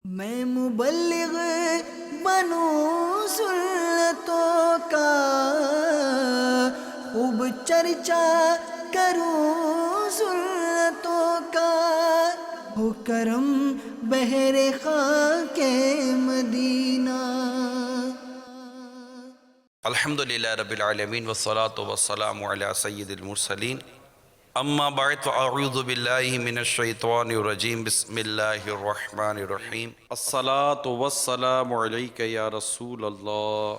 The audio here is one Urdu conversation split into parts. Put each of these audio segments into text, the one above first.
میں مبلغ بنوں سنتوں کا، خوب چرچا کروں سنتوں کا، ہو کرم بحر خاک مدینہ۔ الحمدللہ رب العالمین والصلاة والسلام علی سید المرسلین، اما بعد فاعوذ باللہ من الشیطان الرجیم، بسم اللہ الرحمن الرحیم۔ الصلاة والسلام علیک یا رسول اللہ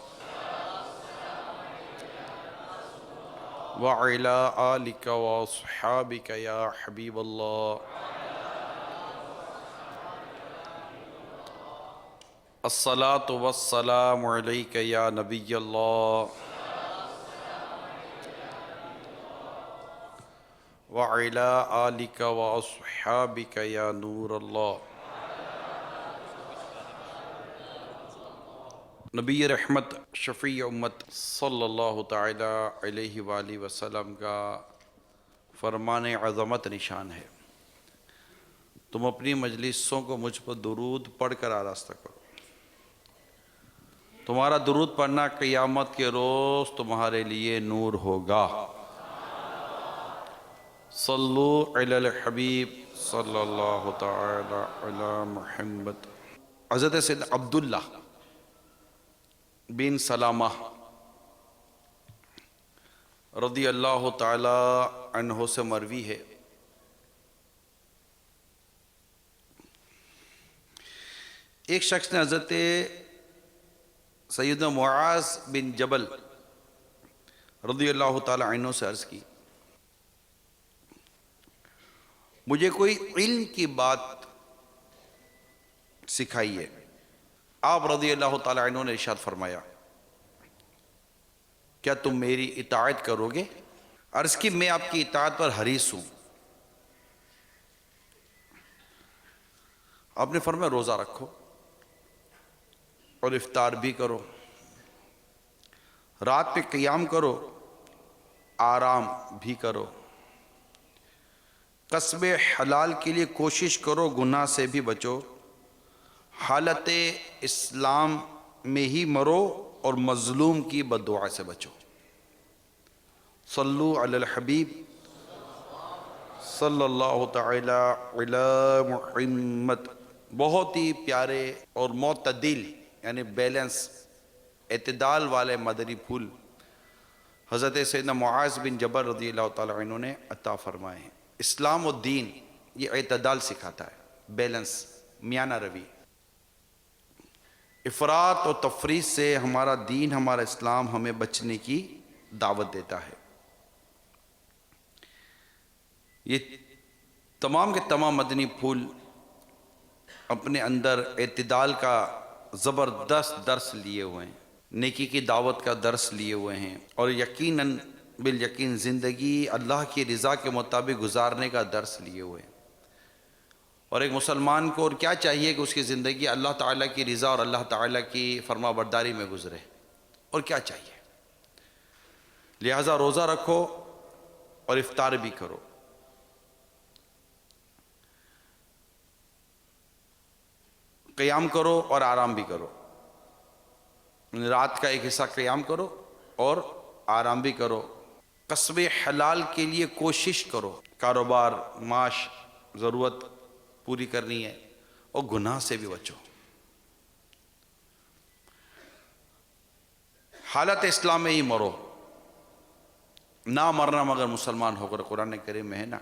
وعلی آلک واصحابک یا حبیب اللہ۔ الصلاة والسلام علیک یا نبی اللہ وعلی آلک واصحابک یا نور اللہ۔ نبی رحمت شفیع امت صلی اللہ تعالی علیہ وآلہ وسلم کا فرمان عظمت نشان ہے، تم اپنی مجلسوں کو مجھ پر درود پڑھ کر آراستہ کرو، تمہارا درود پڑھنا قیامت کے روز تمہارے لیے نور ہوگا۔ صلو علی الحبیب صلی اللہ تعالی علی محمد۔ حضرت سید عبداللہ بن سلامہ رضی اللہ تعالی عنہ سے مروی ہے، ایک شخص نے حضرت سیدنا معاذ بن جبل رضی اللہ تعالی عنہ سے عرض کی، مجھے کوئی علم کی بات سکھائیے۔ آپ رضی اللہ تعالی عنہ نے ارشاد فرمایا، کیا تم میری اطاعت کرو گے؟ عرض کی، میں آپ کی اطاعت پر حریص ہوں۔ آپ نے فرمایا، روزہ رکھو اور افطار بھی کرو، رات پہ قیام کرو، آرام بھی کرو، کسب حلال کے لیے کوشش کرو، گناہ سے بھی بچو، حالت اسلام میں ہی مرو اور مظلوم کی بد دعا سے بچو۔ صلو علی الحبیب صلی اللہ تعالی علی محمد۔ بہت ہی پیارے اور معتدل یعنی بیلنس اعتدال والے مدنی پھول حضرت سیدنا معاذ بن جبل رضی اللہ تعالی عنہ نے عطا فرمائے ہیں۔ اسلام و دین یہ اعتدال سکھاتا ہے، بیلنس، میانہ روی۔ افراط و تفریط سے ہمارا دین، ہمارا اسلام ہمیں بچنے کی دعوت دیتا ہے۔ یہ تمام کے تمام مدنی پھول اپنے اندر اعتدال کا زبردست درس لیے ہوئے ہیں، نیکی کی دعوت کا درس لیے ہوئے ہیں، اور یقیناً بالیقین زندگی اللہ کی رضا کے مطابق گزارنے کا درس لیے ہوئے ہیں۔ اور ایک مسلمان کو اور کیا چاہیے کہ اس کی زندگی اللہ تعالیٰ کی رضا اور اللہ تعالیٰ کی فرما برداری میں گزرے، اور کیا چاہیے؟ لہٰذا روزہ رکھو اور افطار بھی کرو، قیام کرو اور آرام بھی کرو، رات کا ایک حصہ قیام کرو اور آرام بھی کرو، کسب حلال کے لیے کوشش کرو، کاروبار، معاش، ضرورت پوری کرنی ہے، اور گناہ سے بھی بچو۔ حالت اسلام میں ہی مرو، نہ مرنا مگر مسلمان ہو کر، قرآن کریم میں ہے نا،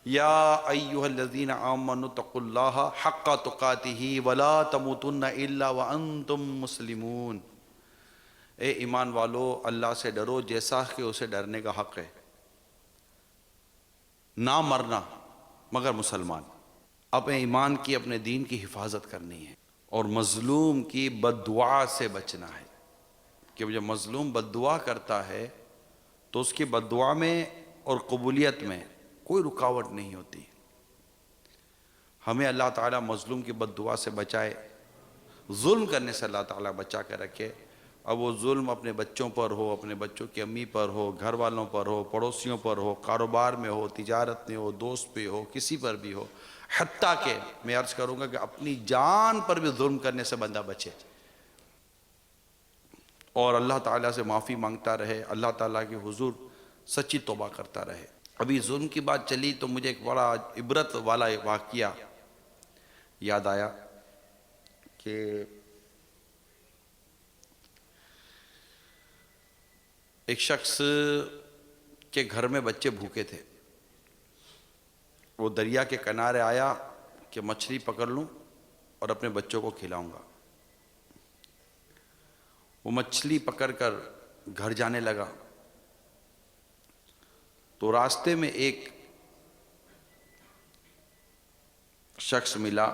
یا ایہا الذین آمنوا اتقوا اللہ حق تقاتہ ولا تموتن الا وانتم مسلمون۔ اے ایمان والو، اللہ سے ڈرو جیسا کہ اسے ڈرنے کا حق ہے، نہ مرنا مگر مسلمان۔ اپنے ایمان کی، اپنے دین کی حفاظت کرنی ہے، اور مظلوم کی بد دعا سے بچنا ہے، کہ جب مظلوم بد دعا کرتا ہے تو اس کی بد دعا میں اور قبولیت میں کوئی رکاوٹ نہیں ہوتی۔ ہمیں اللہ تعالیٰ مظلوم کی بد دعا سے بچائے، ظلم کرنے سے اللہ تعالیٰ بچا کے رکھے۔ اب وہ ظلم اپنے بچوں پر ہو، اپنے بچوں کی امی پر ہو، گھر والوں پر ہو، پڑوسیوں پر ہو، کاروبار میں ہو، تجارت میں ہو، دوست پہ ہو، کسی پر بھی ہو، حتیٰ کہ میں عرض کروں گا کہ اپنی جان پر بھی ظلم کرنے سے بندہ بچے اور اللہ تعالیٰ سے معافی مانگتا رہے، اللہ تعالیٰ کے حضور سچی توبہ کرتا رہے۔ ابھی ظلم کی بات چلی تو مجھے ایک بڑا عبرت والا واقعہ یاد آیا کہ ایک شخص کے گھر میں بچے بھوکے تھے، وہ دریا کے کنارے آیا کہ مچھلی پکڑ لوں اور اپنے بچوں کو کھلاؤں گا۔ وہ مچھلی پکڑ کر گھر جانے لگا تو راستے میں ایک شخص ملا،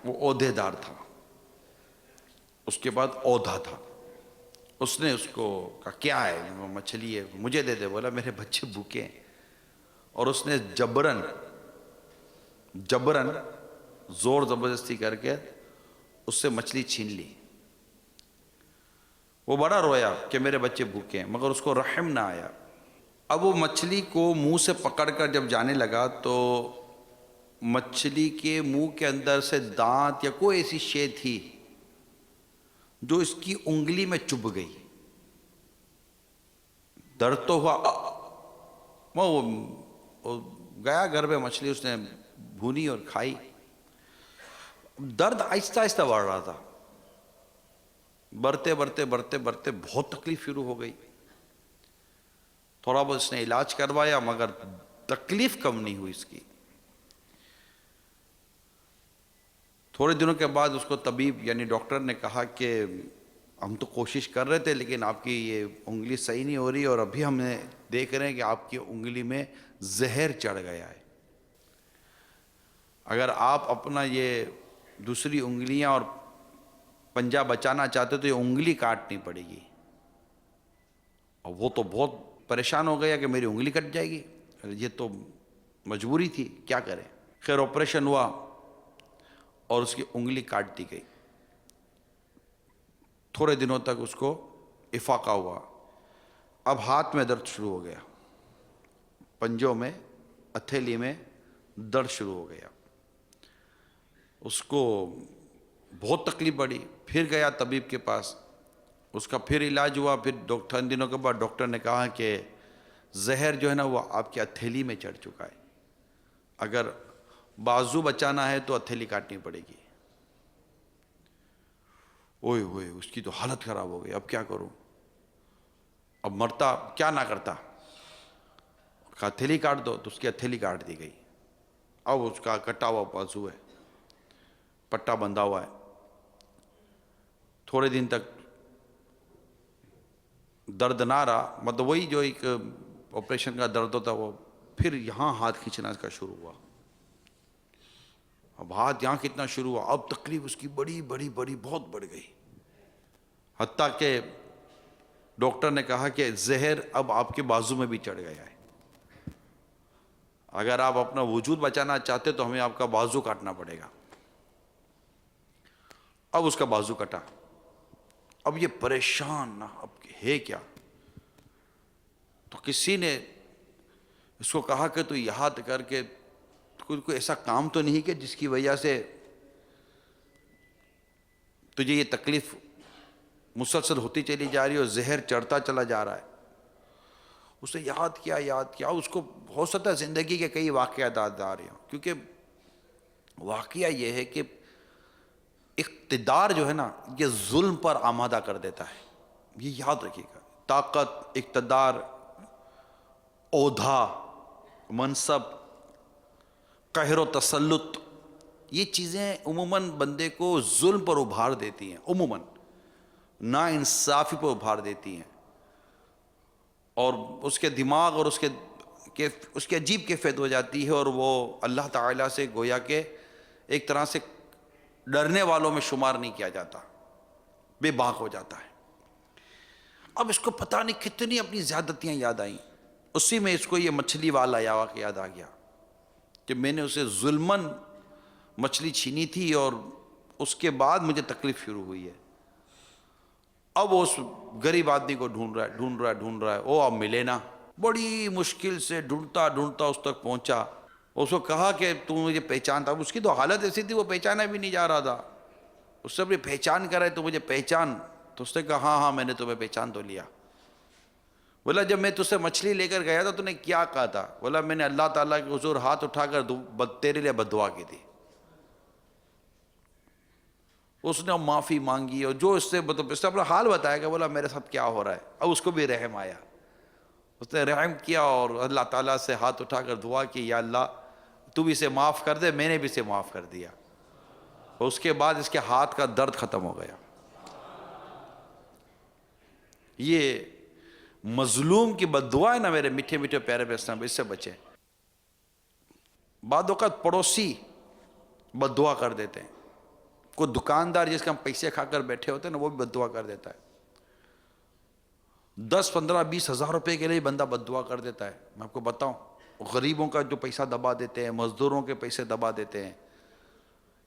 وہ عہدے دار تھا، اس کے بعد عہدہ تھا۔ اس نے اس کو کہا کیا ہے؟ وہ مچھلی ہے، مجھے دے دے۔ بولا میرے بچے بھوکے ہیں، اور اس نے جبرن زور زبردستی کر کے اس سے مچھلی چھین لی۔ وہ بڑا رویا کہ میرے بچے بھوکے ہیں، مگر اس کو رحم نہ آیا۔ اب وہ مچھلی کو منہ سے پکڑ کر جب جانے لگا تو مچھلی کے منہ کے اندر سے دانت یا کوئی ایسی شے تھی جو اس کی انگلی میں چبھ گئی۔ درد تو ہوا، وہ گیا گھر میں، مچھلی اس نے بھونی اور کھائی۔ درد آہستہ آہستہ بڑھ رہا تھا، بڑھتے بہت تکلیف شروع ہو گئی۔ تھوڑا بہت اس نے علاج کروایا مگر تکلیف کم نہیں ہوئی اس کی۔ تھوڑے دنوں کے بعد اس کو طبیب یعنی ڈاکٹر نے کہا کہ ہم تو کوشش کر رہے تھے لیکن آپ کی یہ انگلی صحیح نہیں ہو رہی، اور ابھی ہم نے دیکھ رہے ہیں کہ آپ کی انگلی میں زہر چڑھ گیا ہے۔ اگر آپ اپنا یہ دوسری انگلیاں اور پنجہ بچانا چاہتے تو یہ انگلی کاٹنی پڑے گی۔ اور وہ تو بہت پریشان ہو گیا کہ میری انگلی کٹ جائے گی، یہ تو مجبوری تھی، کیا کریں۔ خیر آپریشن ہوا اور اس کی انگلی کاٹ دی گئی۔ تھوڑے دنوں تک اس کو افاقہ ہوا۔ اب ہاتھ میں درد شروع ہو گیا، پنجوں میں، ہتھیلی میں درد شروع ہو گیا۔ اس کو بہت تکلیف بڑھی، پھر گیا طبیب کے پاس، اس کا پھر علاج ہوا۔ پھر چند دنوں کے بعد ڈاکٹر نے کہا کہ زہر جو ہے نا وہ آپ کی ہتھیلی میں چڑھ چکا ہے، اگر بازو بچانا ہے تو ہتھیلی کاٹنی پڑے گی۔ اوئے ہوئے، اس کی تو حالت خراب ہو گئی، اب کیا کروں، اب مرتا کیا نہ کرتا۔ ہتھیلی کاٹ دو، تو اس کی ہتھیلی کاٹ دی گئی۔ اب اس کا کٹا ہوا بازو ہے، پٹا بندھا ہوا ہے۔ تھوڑے دن تک درد نہ رہا، مطلب وہی جو ایک آپریشن کا درد ہوتا وہ پھر یہاں ہاتھ کھینچنا اس کا شروع ہوا۔ اب ہاتھ یہاں کتنا شروع ہوا، اب تکلیف اس کی بڑی بہت بڑھ گئی، حتیٰ کہ ڈاکٹر نے کہا کہ زہر اب آپ کے بازو میں بھی چڑھ گیا ہے، اگر آپ اپنا وجود بچانا چاہتے تو ہمیں آپ کا بازو کاٹنا پڑے گا۔ اب اس کا بازو کٹا، اب یہ پریشان نہ، اب ہے کیا؟ تو کسی نے اس کو کہا کہ تو یاد کر کے کوئی ایسا کام تو نہیں کہ جس کی وجہ سے تجھے یہ تکلیف مسلسل ہوتی چلی جا رہی ہے اور زہر چڑھتا چلا جا رہا ہے۔ اس نے یاد کیا، اس کو ہو سکتا ہے زندگی کے کئی واقعات یاد آ رہے ہوں، کیونکہ واقعہ یہ ہے کہ اقتدار جو ہے نا یہ ظلم پر آمادہ کر دیتا ہے، یہ یاد رکھیے گا۔ طاقت، اقتدار، عہدہ، منصب، قہر و تسلط، یہ چیزیں عموماً بندے کو ظلم پر ابھار دیتی ہیں، عموماً ناانصافی پر ابھار دیتی ہیں، اور اس کے دماغ اور اس کے عجیب کیفیت ہو جاتی ہے، اور وہ اللہ تعالیٰ سے گویا کہ ایک طرح سے ڈرنے والوں میں شمار نہیں کیا جاتا، بے باک ہو جاتا ہے۔ اب اس کو پتہ نہیں کتنی اپنی زیادتیاں یاد آئیں، اسی میں اس کو یہ مچھلی والا واقعہ یاد آ گیا کہ میں نے اسے ظلماً مچھلی چھینی تھی اور اس کے بعد مجھے تکلیف شروع ہوئی ہے۔ اب وہ اس غریب آدمی کو ڈھونڈ رہا ہے، وہ اب ملے نا، بڑی مشکل سے ڈھونڈتا اس تک پہنچا، اس کو کہا کہ تو مجھے پہچانتا، اس کی تو حالت ایسی تھی وہ پہچانا بھی نہیں جا رہا تھا، اس سے اپنی پہچان کرے تو مجھے پہچان، تو اس نے کہا ہاں ہاں میں نے تمہیں پہچان تو لیا۔ بولا جب میں تجھ سے مچھلی لے کر گیا تھا تو نے کیا کہا تھا؟ بولا میں نے اللہ تعالیٰ کے حضور ہاتھ اٹھا کر تیرے لیے بد دعا کی تھی۔ اس نے معافی مانگی اور جو اس نے اپنا حال بتایا کہ بولا میرے ساتھ کیا ہو رہا ہے، اب اس کو بھی رحم آیا، اس نے رحم کیا اور اللہ تعالیٰ سے ہاتھ اٹھا کر دعا کی، یا اللہ تو بھی اسے معاف کر دے، میں نے بھی اسے معاف کر دیا، اور اس کے بعد اس کے ہاتھ کا درد ختم ہو گیا۔ یہ مظلوم کی بد دعا ہے نا میرے میٹھے میٹھے پیارے اسلام، اس سے بچیں۔ بعد اوقات پڑوسی بد دعا کر دیتے ہیں، کوئی دکاندار جس کا ہم پیسے کھا کر بیٹھے ہوتے ہیں نا وہ بھی بد دعا کر دیتا ہے، 10 15 20 ہزار روپے کے لیے بندہ بد دعا کر دیتا ہے۔ میں آپ کو بتاؤں، غریبوں کا جو پیسہ دبا دیتے ہیں، مزدوروں کے پیسے دبا دیتے ہیں،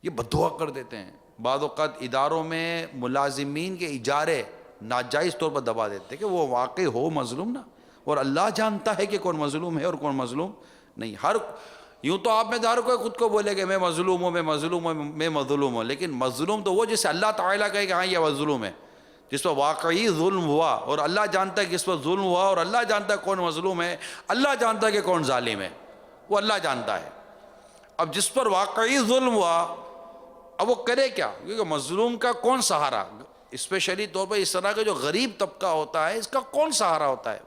یہ بد دعا کر دیتے ہیں۔ بعض اوقات اداروں میں ملازمین کے اجارے ناجائز طور پر دبا دیتے ہیں کہ وہ واقعی ہو مظلوم نا، اور اللہ جانتا ہے کہ کون مظلوم ہے اور کون مظلوم نہیں۔ یوں تو آپ میں سے ہر کوئی خود کو بولے کہ میں مظلوم ہوں، میں مظلوم ہوں، میں مظلوم ہوں، لیکن مظلوم تو وہ جسے اللہ تعالیٰ کہے کہ ہاں یہ مظلوم ہے، جس پر واقعی ظلم ہوا، اور اللہ جانتا ہے کہ اس پر ظلم ہوا، اور اللہ جانتا ہے کون مظلوم ہے، اللہ جانتا ہے کہ کون ظالم ہے، وہ اللہ جانتا ہے۔ اب جس پر واقعی ظلم ہوا اب وہ کرے کیا؟ کیونکہ مظلوم کا کون سہارا، اسپیشلی طور پر اس طرح کا جو غریب طبقہ ہوتا ہے اس کا کون سہارا ہوتا ہے؟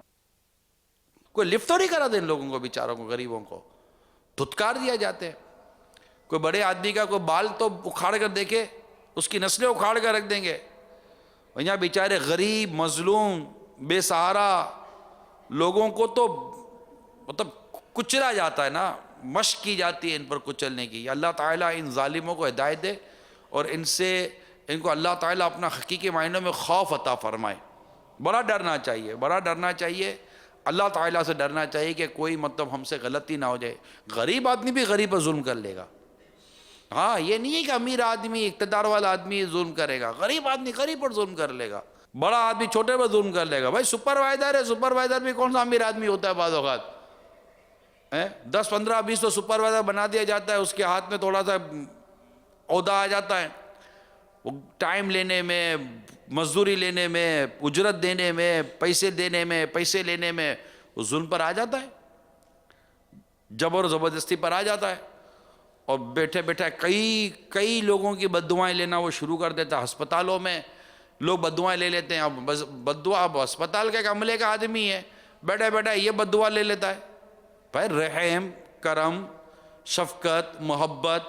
کوئی لفٹ تو نہیں کرا دے ان لوگوں کو، بیچاروں کو، غریبوں کو دھتکار دیا جاتے ہیں۔ کوئی بڑے آدمی کا کوئی بال تو اکھاڑ کر دیکھے، اس کی نسلیں اکھاڑ کر رکھ دیں گے، اور یہاں بیچارے غریب مظلوم بے سہارا لوگوں کو تو مطلب کچلا جاتا ہے نا، مشق کی جاتی ہے ان پر کچلنے کی۔ اللہ تعالیٰ ان ظالموں کو ہدایت دے اور ان کو اللہ تعالیٰ اپنا حقیقی معنوں میں خوف عطا فرمائے۔ بڑا ڈرنا چاہیے، بڑا ڈرنا چاہیے، اللہ تعالیٰ سے ڈرنا چاہیے کہ کوئی مطلب ہم سے غلطی نہ ہو جائے۔ غریب آدمی بھی غریب پر ظلم کر لے گا، ہاں یہ نہیں ہے کہ امیر آدمی اقتدار والا آدمی ظلم کرے گا، غریب آدمی غریب پر ظلم کر لے گا، بڑا آدمی چھوٹے پر ظلم کر لے گا۔ بھائی سپروائزر ہے، سپروائزر بھی کون سا امیر آدمی ہوتا ہے؟ بعض اوقات 10 15 20 تو سپروائزر بنا دیا جاتا ہے، اس کے ہاتھ میں تھوڑا سا عہدہ آ جاتا ہے، وہ ٹائم لینے میں، مزدوری لینے میں، اجرت دینے میں، پیسے دینے میں، پیسے لینے میں وہ ظلم پر آ جاتا ہے، جبر و زبردستی پر آ جاتا ہے، اور بیٹھے بیٹھے کئی لوگوں کی بد دعائیں لینا وہ شروع کر دیتا ہے۔ ہسپتالوں میں لوگ بد دعائیں لے لیتے ہیں، اب بد دعا، اب ہسپتال کے ایک عملے کا آدمی ہے، بیٹھا بیٹھا یہ بد دعا لے لیتا ہے۔ بھائی رحم، کرم، شفقت، محبت،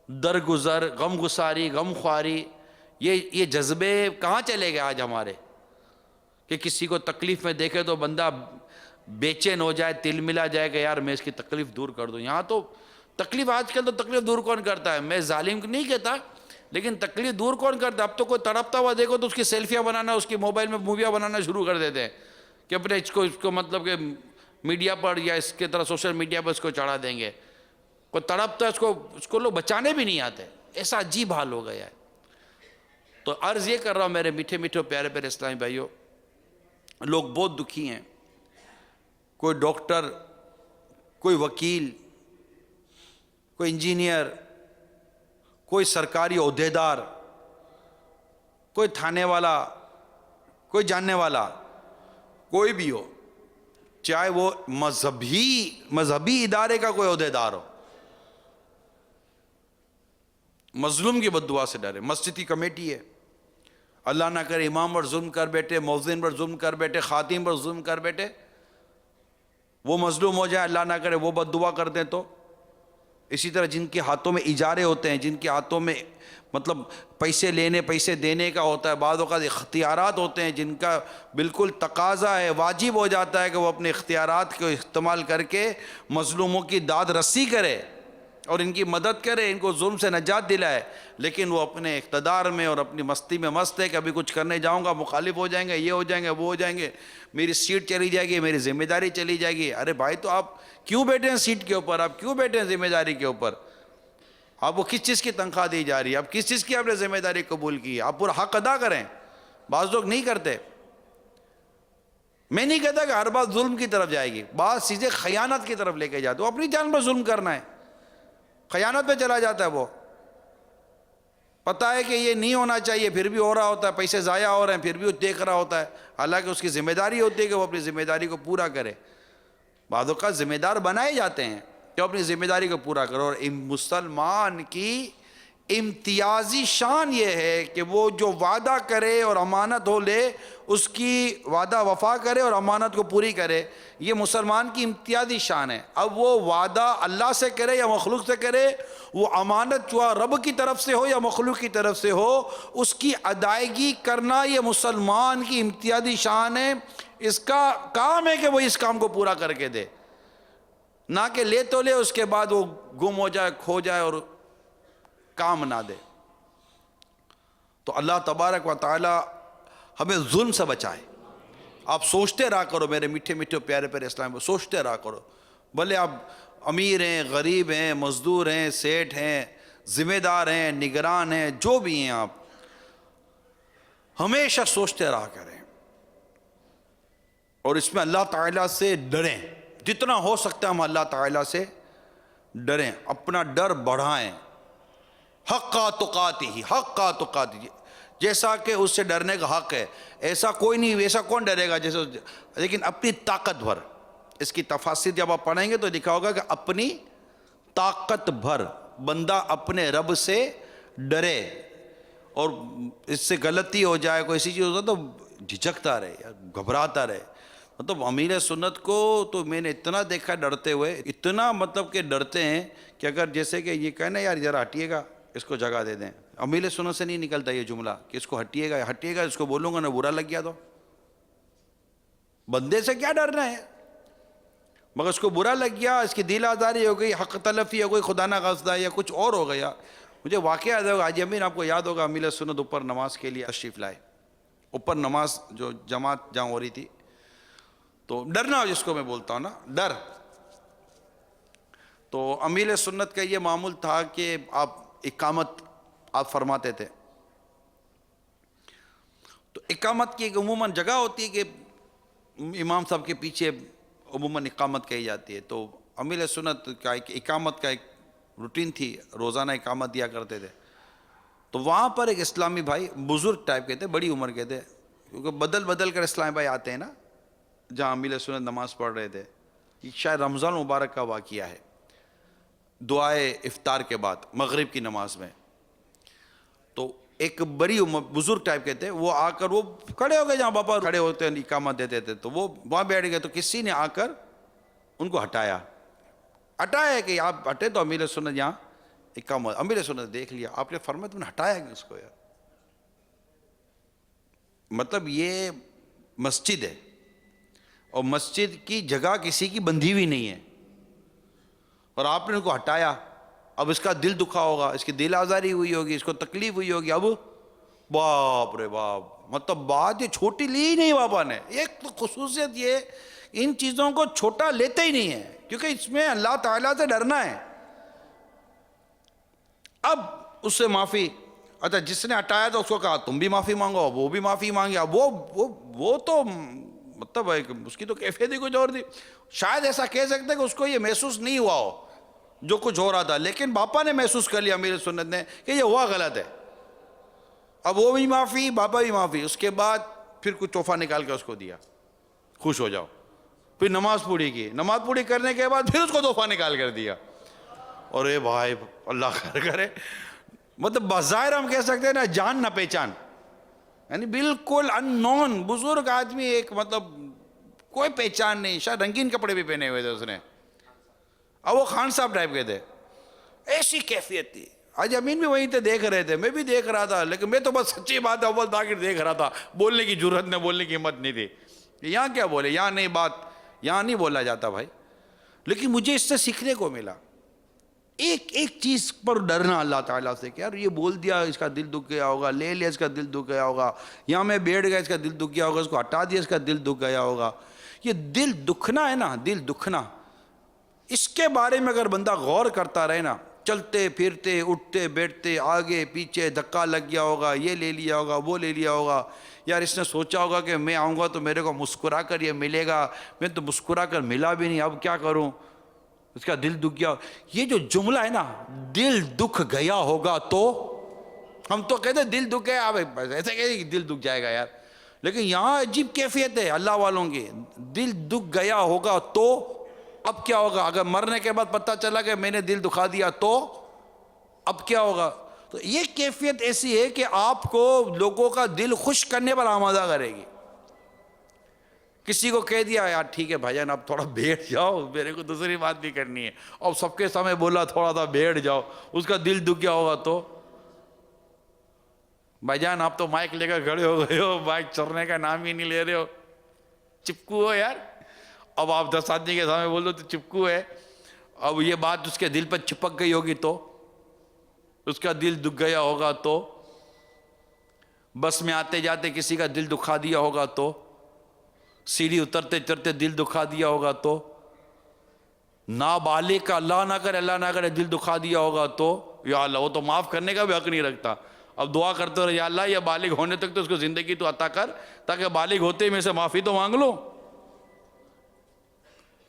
درگزر، غم گساری، غم خواری، یہ جذبے کہاں چلے گئے آج ہمارے؟ کہ کسی کو تکلیف میں دیکھے تو بندہ بے چین ہو جائے، تل ملا جائے کہ یار میں اس کی تکلیف دور کر دوں۔ یہاں تو تکلیف، آج کل تو تکلیف دور کون کرتا ہے؟ میں ظالم نہیں کہتا، لیکن تکلیف دور کون کرتا ہے؟ اب تو کوئی تڑپتا ہوا دیکھو تو اس کی سیلفیاں بنانا، اس کی موبائل میں موویاں بنانا شروع کر دیتے ہیں کہ اپنے اس کو مطلب کہ میڈیا پر یا اس کے طرح سوشل میڈیا پر اس کو چڑھا دیں گے۔ کوئی تڑپتا ہے اس کو لوگ بچانے بھی نہیں آتے، ایسا عجیب حال ہو گیا ہے۔ تو عرض یہ کر رہا ہوں میرے میٹھے میٹھے پیارے پیارے اسلامی بھائیوں، لوگ بہت دکھی ہیں، کوئی ڈاکٹر، کوئی وکیل، کوئی انجینئر، کوئی سرکاری عہدیدار، کوئی تھانے والا، کوئی جاننے والا، کوئی بھی ہو، چاہے وہ مذہبی ادارے کا کوئی عہدیدار ہو، مظلوم کی بد دعا سے ڈرے۔ مسجد کی کمیٹی ہے، اللہ نہ کرے امام پر ظلم کر بیٹھے، مؤذن پر ظلم کر بیٹھے، خاتم پر ظلم کر بیٹھے، وہ مظلوم ہو جائے، اللہ نہ کرے وہ بد دعا کر دیں تو۔ اسی طرح جن کے ہاتھوں میں اجارے ہوتے ہیں، جن کے ہاتھوں میں مطلب پیسے لینے پیسے دینے کا ہوتا ہے، بعض اوقات اختیارات ہوتے ہیں جن کا بالکل تقاضا ہے، واجب ہو جاتا ہے کہ وہ اپنے اختیارات کو استعمال کر کے مظلوموں کی داد رسی کرے اور ان کی مدد کرے، ان کو ظلم سے نجات دلائے، لیکن وہ اپنے اقتدار میں اور اپنی مستی میں مست ہے کہ ابھی کچھ کرنے جاؤں گا مخالف ہو جائیں گے، یہ ہو جائیں گے، وہ ہو جائیں گے، میری سیٹ چلی جائے گی، میری ذمہ داری چلی جائے گی۔ ارے بھائی تو آپ کیوں بیٹھے ہیں سیٹ کے اوپر؟ آپ کیوں بیٹھے ہیں ذمہ داری کے اوپر؟ آپ کو کس چیز کی تنخواہ دی جا رہی ہے؟ آپ کس چیز کی آپ نے ذمہ داری قبول کی ہے؟ آپ پورا حق ادا کریں، بعض لوگ نہیں کرتے۔ میں نہیں کہتا کہ ہر بات ظلم کی طرف جائے گی، بعض چیزیں خیانت کی طرف لے کے جاتے، وہ اپنی جان پر ظلم کرنا ہے، خیانت پہ چلا جاتا ہے، وہ پتہ ہے کہ یہ نہیں ہونا چاہیے پھر بھی ہو رہا ہوتا ہے، پیسے ضائع ہو رہے ہیں پھر بھی وہ دیکھ رہا ہوتا ہے، حالانکہ اس کی ذمہ داری ہوتی ہے کہ وہ اپنی ذمہ داری کو پورا کرے۔ بعض اوقات ذمہ دار بنائے جاتے ہیں کہ اپنی ذمہ داری کو پورا کرو، اور مسلمان کی امتیازی شان یہ ہے کہ وہ جو وعدہ کرے اور امانت ہو لے، اس کی وعدہ وفا کرے اور امانت کو پوری کرے، یہ مسلمان کی امتیازی شان ہے۔ اب وہ وعدہ اللہ سے کرے یا مخلوق سے کرے، وہ امانت جو رب کی طرف سے ہو یا مخلوق کی طرف سے ہو، اس کی ادائیگی کرنا یہ مسلمان کی امتیازی شان ہے۔ اس کا کام ہے کہ وہ اس کام کو پورا کر کے دے، نہ کہ لے تو لے اس کے بعد وہ گم ہو جائے، کھو جائے اور کام نہ دے۔ تو اللہ تبارک و تعالی ہمیں ظلم سے بچائے۔ آپ سوچتے رہا کرو میرے میٹھے میٹھے پیارے پیارے اسلام کو، سوچتے رہا کرو، بھلے آپ امیر ہیں، غریب ہیں، مزدور ہیں، سیٹھ ہیں، ذمہ دار ہیں، نگران ہیں، جو بھی ہیں، آپ ہمیشہ سوچتے رہا کریں اور اس میں اللہ تعالیٰ سے ڈریں، جتنا ہو سکتا ہے ہم اللہ تعالیٰ سے ڈریں، اپنا ڈر بڑھائیں، حقا تقاتہ، حقا تقاتہ، جیسا کہ اس سے ڈرنے کا حق ہے، ایسا کوئی نہیں، ایسا کون ڈرے گا جیسے، لیکن اپنی طاقت بھر۔ اس کی تفاسیر جب آپ پڑھیں گے تو لکھا ہوگا کہ اپنی طاقت بھر بندہ اپنے رب سے ڈرے، اور اس سے غلطی ہو جائے، کوئی ایسی چیز ہو جائے تو جھجکتا رہے یا گھبراتا رہے۔ مطلب امیر سنت کو تو میں نے اتنا دیکھا ڈرتے ہوئے، اتنا مطلب کہ ڈرتے ہیں کہ اگر جیسے کہ یہ کہنا یار ذرا ہٹیے گا، اس کو جگہ دے دیں، امیر سنت سے نہیں نکلتا یہ جملہ کہ اس کو ہٹیے گا، ہٹیے گا، اس کو بولوں گا نہ برا لگ گیا تو بندے سے کیا ڈرنا ہے، مگر اس کو برا لگ گیا، اس کی دل آزاری ہو گئی، حق تلفی ہو گئی، خدا نہ خواستہ یا کچھ اور ہو گیا۔ مجھے واقعہ یاد ہوگا، حاجی امین آپ کو یاد ہوگا، امیر سنت اوپر نماز کے لیے تشریف لائے، اوپر نماز جو جماعت جہاں ہو رہی تھی، تو ڈرنا جس کو میں بولتا ہوں نا، ڈر، تو امیر سنت کا یہ معمول تھا کہ آپ اقامت آپ فرماتے تھے، تو اقامت کی ایک عموماً جگہ ہوتی ہے کہ امام صاحب کے پیچھے عموماً اقامت کہی جاتی ہے، تو امیر سنت کا ایک اقامت کا ایک روٹین تھی، روزانہ اقامت دیا کرتے تھے۔ تو وہاں پر ایک اسلامی بھائی بزرگ ٹائپ کے تھے، بڑی عمر کے تھے، کیونکہ بدل بدل کر اسلامی بھائی آتے ہیں نا جہاں امیر سنت نماز پڑھ رہے تھے، یہ شاید رمضان مبارک کا واقعہ ہے، دعائے افطار کے بعد مغرب کی نماز میں، تو ایک بڑی بزرگ ٹائپ کے تھے، وہ آ کر وہ کھڑے ہو گئے جہاں بابا کھڑے ہوتے ہیں اقامت دیتے تھے، تو وہ وہاں بیٹھ گئے، تو کسی نے آ کر ان کو ہٹایا کہ آپ ہٹے تو امیر سنت یہاں اقامت، امیر سنت دیکھ لیا، آپ نے فرمایا تم نے ہٹایا کہ اس کو یار، مطلب یہ مسجد ہے اور مسجد کی جگہ کسی کی بندھی ہوئی نہیں ہے، اور آپ نے ان کو ہٹایا، اب اس کا دل دکھا ہوگا، اس کی دل آزاری ہوئی ہوگی، اس کو تکلیف ہوئی ہوگی، اب باپ رے باپ، مطلب بات یہ چھوٹی لی ہی نہیں بابا نے، ایک تو خصوصیت یہ ان چیزوں کو چھوٹا لیتے ہی نہیں ہے، کیونکہ اس میں اللہ تعالیٰ سے ڈرنا ہے۔ اب اس سے معافی، اچھا جس نے ہٹایا تھا اس کو کہا تم بھی معافی مانگو، وہ بھی معافی مانگے، اب وہ تو مطلب اس کی تو کیفیت ہی کچھ اور تھی، شاید ایسا کہہ سکتے کہ اس کو یہ محسوس نہیں ہوا ہو جو کچھ ہو رہا تھا، لیکن باپا نے محسوس کر لیا امیر سنت نے کہ یہ ہوا غلط ہے، اب وہ بھی معافی، باپا بھی معافی، اس کے بعد پھر کچھ تحفہ نکال کے اس کو دیا، خوش ہو جاؤ، پھر نماز پوری کی، نماز پوری کرنے کے بعد پھر اس کو تحفہ نکال کر دیا، اور اے بھائی اللہ خیر کرے، مطلب بظاہر ہم کہہ سکتے ہیں نا جان نہ پہچان، یعنی بالکل ان نون بزرگ آدمی، ایک مطلب کوئی پہچان نہیں، شاید رنگین کپڑے بھی پہنے ہوئے تھے اس نے، اب وہ خان صاحب ٹائپ کے تھے، ایسی کیفیت تھی۔ آج امین بھی وہیں تھے، دیکھ رہے تھے، میں بھی دیکھ رہا تھا، لیکن میں تو بس سچی بات اول تاکہ دیکھ رہا تھا، بولنے کی جرات نہ، بولنے کی ہمت نہیں تھی، یہاں کیا بولے، یہاں نہیں بات، یہاں نہیں بولا جاتا بھائی، لیکن مجھے اس سے سیکھنے کو ملا ایک چیز پر ڈرنا اللہ تعالیٰ سے، کہ یار یہ بول دیا اس کا دل دکھ گیا ہوگا، لے لیا اس کا دل دکھ گیا ہوگا، یہاں میں بیٹھ گیا اس کا دل دکھ گیا ہوگا، اس کو ہٹا دیا اس کا دل دکھ گیا ہوگا، یہ دل دکھنا ہے نا، دل دکھنا، اس کے بارے میں اگر بندہ غور کرتا رہے نا، چلتے پھرتے اٹھتے بیٹھتے آگے پیچھے دھکا لگ گیا ہوگا، یہ لے لیا ہوگا وہ لے لیا ہوگا، یار اس نے سوچا ہوگا کہ میں آؤں گا تو میرے کو مسکرا کر یہ ملے گا، میں تو مسکرا کر ملا بھی نہیں، اب کیا کروں، اس کا دل دکھ گیا۔ یہ جو جملہ ہے نا، دل دکھ گیا ہوگا تو، ہم تو کہتے ہیں دل دکھ گیا، اب ایسے کہتے ہیں کہ دل دکھ جائے گا یار، لیکن یہاں عجیب کیفیت ہے اللہ والوں کی، دل دکھ گیا ہوگا تو اب کیا ہوگا، اگر مرنے کے بعد پتہ چلا کہ میں نے دل دکھا دیا تو اب کیا ہوگا۔ تو یہ کیفیت ایسی ہے کہ آپ کو لوگوں کا دل خوش کرنے پر آمادہ کرے گی۔ کسی کو کہہ دیا یار ٹھیک ہے بھائی جان اب تھوڑا بیٹھ جاؤ، میرے کو دوسری بات بھی کرنی ہے، اور سب کے سامنے بولا تھوڑا سا بیٹھ جاؤ، اس کا دل دکھ گیا ہوگا تو، بھائی جان آپ تو مائک لے کر کھڑے ہو گئے ہو، مائک چڑھنے کا نام ہی نہیں لے رہے ہو، چپکو ہو یار، اب آپ 10 آدمی کے سامنے بول دو تو چپکو ہے، اب یہ بات اس کے دل پر چپک گئی ہوگی تو، اس کا دل دکھ گیا ہوگا تو، بس میں آتے جاتے کسی کا دل دکھا دیا ہوگا تو، سیڑھی اترتے چڑھتے دل دکھا دیا ہوگا تو، نابالغ کا اللہ نہ کرے دل دکھا دیا ہوگا تو، یا اللہ وہ تو معاف کرنے کا بھی حق نہیں رکھتا، اب دعا کرتے رہے یا اللہ یہ بالغ ہونے تک تو اس کو زندگی تو عطا کر تاکہ بالغ ہوتے ہی میں سے معافی تو مانگ لوں۔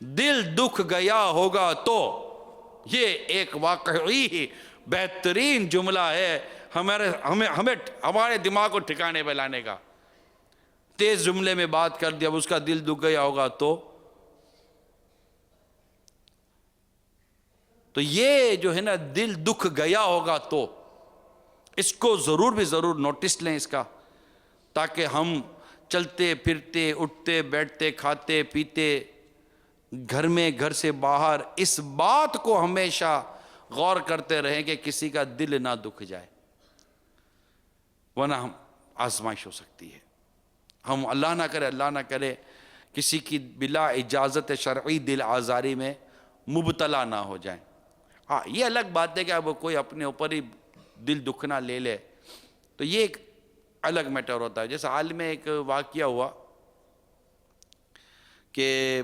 دل دکھ گیا ہوگا تو، یہ ایک واقعی بہترین جملہ ہے ہمارے دماغ کو ٹھکانے پہ لانے کا۔ تیز جملے میں بات کر دیا، اب اس کا دل دکھ گیا ہوگا تو یہ جو ہے نا دل دکھ گیا ہوگا تو، اس کو ضرور نوٹس لیں اس کا، تاکہ ہم چلتے پھرتے اٹھتے بیٹھتے کھاتے پیتے گھر میں گھر سے باہر اس بات کو ہمیشہ غور کرتے رہیں کہ کسی کا دل نہ دکھ جائے، ورنہ ہم آزمائش ہو سکتی ہے، ہم اللہ نہ کرے کسی کی بلا اجازت شرعی دل آزاری میں مبتلا نہ ہو جائیں۔ ہاں یہ الگ بات ہے کہ اب کوئی اپنے اوپر ہی دل دکھنا لے لے تو یہ ایک الگ میٹر ہوتا ہے۔ جیسے حال میں ایک واقعہ ہوا کہ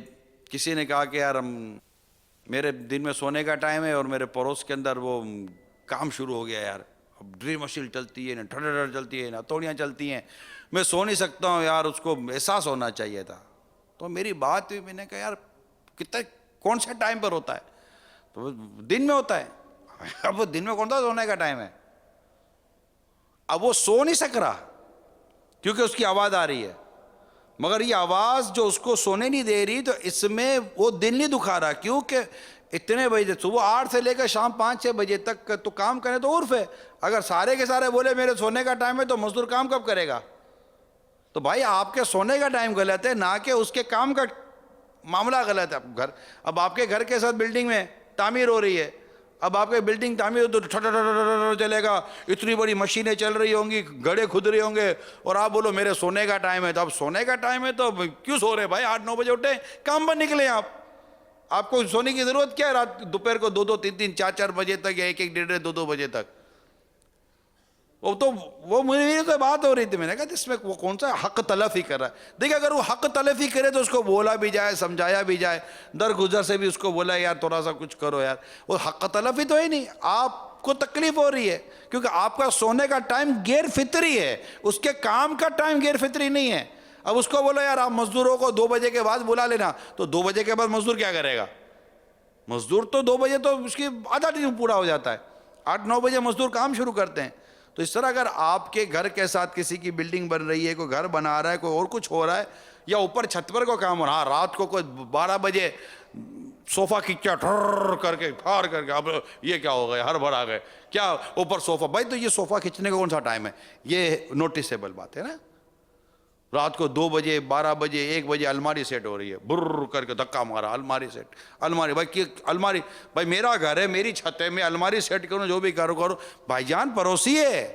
کسی نے کہا کہ یار میرے دن میں سونے کا ٹائم ہے اور میرے پڑوس کے اندر وہ کام شروع ہو گیا یار، اب ڈرل مشین چلتی ہے نہ ٹھڈر چلتی ہے نہ توڑیاں چلتی ہیں، میں سو نہیں سکتا ہوں یار، اس کو احساس ہونا چاہیے تھا۔ تو میری بات ہوئی، میں نے کہا یار کتنے کون سے ٹائم پر ہوتا ہے؟ تو دن میں ہوتا ہے۔ اب وہ دن میں کون سا سونے کا ٹائم ہے؟ اب وہ سو نہیں سک رہا کیونکہ اس کی آواز آ رہی ہے، مگر یہ آواز جو اس کو سونے نہیں دے رہی، تو اس میں وہ دل نہیں دکھا رہا، کیونکہ اتنے بجے صبح 8 سے لے کر شام 5-6 بجے تک تو کام کرے تو عرف ہے، اگر سارے کے سارے بولے میرے سونے کا ٹائم ہے تو مزدور کام کب کرے گا؟ تو بھائی آپ کے سونے کا ٹائم غلط ہے، نہ کہ اس کے کام کا معاملہ غلط ہے۔ اب آپ کے گھر کے ساتھ بلڈنگ میں تعمیر ہو رہی ہے، اب آپ کے بلڈنگ تعمیر ہو تو چلے گا، اتنی بڑی مشینیں چل رہی ہوں گی، گڑھے کھد رہے ہوں گے، اور آپ بولو میرے سونے کا ٹائم ہے، تو اب سونے کا ٹائم ہے تو کیوں سو رہے بھائی؟ 8-9 بجے اٹھیں، کام پر نکلیں، آپ کو سونے کی ضرورت کیا ہے رات دوپہر کو 2-2, 3-3, 4-4 بجے تک، یا 1-1, 1.5, 2-2 بجے تک؟ وہ میری تو بات ہو رہی تھی، میں نے کہا اس میں وہ کون سا حق تلفی کر رہا ہے؟ دیکھیں اگر وہ حق تلفی کرے تو اس کو بولا بھی جائے، سمجھایا بھی جائے، درگزر سے بھی اس کو بولا یار تھوڑا سا کچھ کرو یار، وہ حق تلفی تو ہی نہیں، آپ کو تکلیف ہو رہی ہے کیونکہ آپ کا سونے کا ٹائم غیر فطری ہے، اس کے کام کا ٹائم غیر فطری نہیں ہے۔ اب اس کو بولا یار آپ مزدوروں کو 2 بجے کے بعد بلا لینا، تو 2 بجے کے بعد مزدور کیا کرے گا؟ مزدور تو 2 بجے تو اس کی آدھا ٹائم پورا ہو جاتا ہے، 8-9 بجے مزدور کام شروع کرتے ہیں۔ تو اس طرح اگر آپ کے گھر کے ساتھ کسی کی بلڈنگ بن رہی ہے، کوئی گھر بنا رہا ہے، کوئی اور کچھ ہو رہا ہے، یا اوپر چھت پر کو کام ہو رہا ہے، رات کو کوئی 12 بجے صوفہ کھینچا ٹھر کر کے پھاڑ کر کے، اب یہ کیا ہو گیا، ہر بھر آ گئے کیا اوپر صوفہ؟ بھائی تو یہ صوفہ کھینچنے کا کون سا ٹائم ہے؟ یہ نوٹسیبل بات ہے نا۔ رات کو 2 بجے 12 بجے 1 بجے الماری سیٹ ہو رہی ہے، بر کر کے دھکا مارا، الماری سیٹ، الماری بھائی الماری، بھائی میرا گھر ہے، میری چھت ہے، میں الماری سیٹ کروں، جو بھی کروں بھائی جان پڑوسی ہے،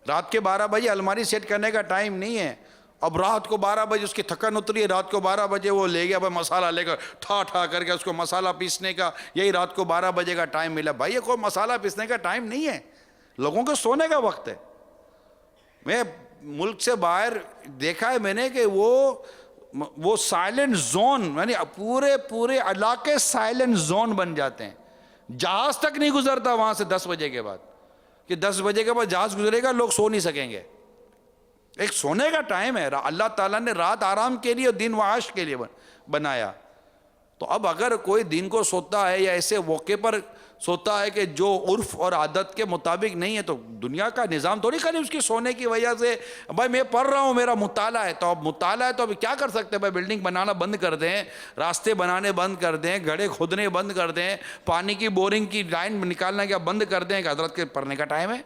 رات کے 12 بجے الماری سیٹ کرنے کا ٹائم نہیں ہے۔ اب رات کو 12 بجے اس کی تھکن اتری ہے، رات کو 12 بجے وہ لے گیا بھائی مسالہ لے کر ٹھا کر کے اس کو مسالہ پیسنے کا، یہی رات کو 12 بجے کا ٹائم ملا۔ بھائی یہ کوئی مسالہ پیسنے کا ٹائم نہیں ہے، لوگوں کے سونے کا وقت ہے۔ میں ملک سے باہر دیکھا ہے میں نے کہ وہ سائلنٹ زون، یعنی پورے علاقے سائلنٹ زون بن جاتے ہیں، جہاز تک نہیں گزرتا وہاں سے 10 بجے کے بعد، کہ 10 بجے کے بعد جہاز گزرے گا، لوگ سو نہیں سکیں گے. ایک سونے کا ٹائم ہے. اللہ تعالیٰ نے رات آرام کے لیے اور دن معاش کے لیے بنایا. تو اب اگر کوئی دن کو سوتا ہے یا ایسے موقع پر سوتا ہے کہ جو عرف اور عادت کے مطابق نہیں ہے، تو دنیا کا نظام تھوڑی خالی اس کی سونے کی وجہ سے. بھائی میں پڑھ رہا ہوں، میرا مطالعہ ہے، تو اب مطالعہ ہے تو اب کیا کر سکتے ہیں؟ بھائی بلڈنگ بنانا بند کر دیں، راستے بنانے بند کر دیں، گڑھے کھودنے بند کر دیں، پانی کی بورنگ کی لائن نکالنا کیا بند کر دیں کہ حضرت کے پڑھنے کا ٹائم ہے.